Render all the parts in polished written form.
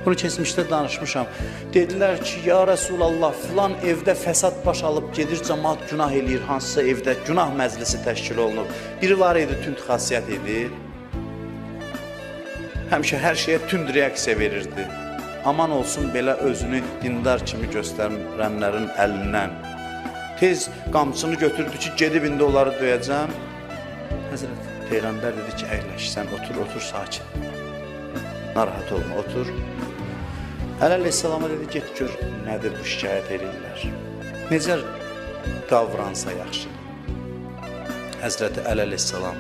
Bunu keçmişdə danışmışam. Dedilər ki, ya Rəsulallah, filan evdə fəsad baş alıb gedir, cəmaat günah eləyir, hansısa evdə günah məclisi təşkil olunub. Biri var idi, tünd xasiyyət idi. Həmişə hər şeyə tünd reaksiya verirdi. Aman olsun belə özünü dindar kimi göstərənlərin əlindən. Tez qamçını götürdü ki, gedib indi onları döyəcəm. Həzrət Peyğəmbər dedi ki, əyləş, sən otur, sakin. Narahat olma, otur. Əleyhissalama dedi, get gör, nədir bu şikayət edirlər. Necə davransa yaxşı. Həzrəti Əleyhissalam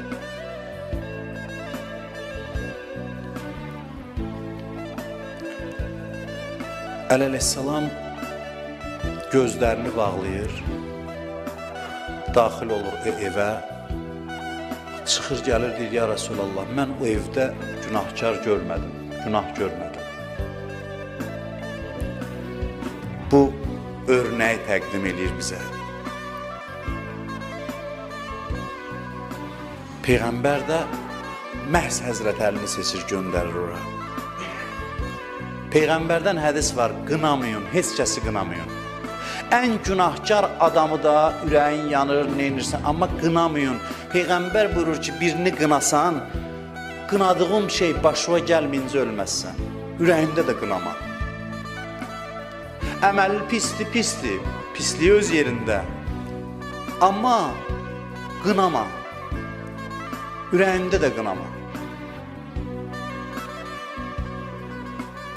Əleyhissalam gözlərini bağlayır, daxil olur evə, çıxır gəlir, deyir, ya Rasulallah, mən o evdə günahkar görmədim, günah görmədim. Bu örnəyi təqdim edir bizə. Peyğəmbər də məhz Həzrət Əlini seçir, göndərir ora. Peyğəmbərdən hədis var, qınamayın, heç kəsi qınamayın. Ən günahkar adamı da ürəyin yanır, neynirsən, amma qınamayın. Peyğəmbər buyurur ki, birini qınasan, qınadığın şey başına gəlməyincə ölməzsən. Ürəyində də qınama. Əməli pisdir, pisliyi öz yerində. Amma qınama. Ürəyində də qınama.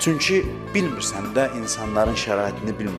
Çünki bilmirsən də insanların şəraitini bilmirsən.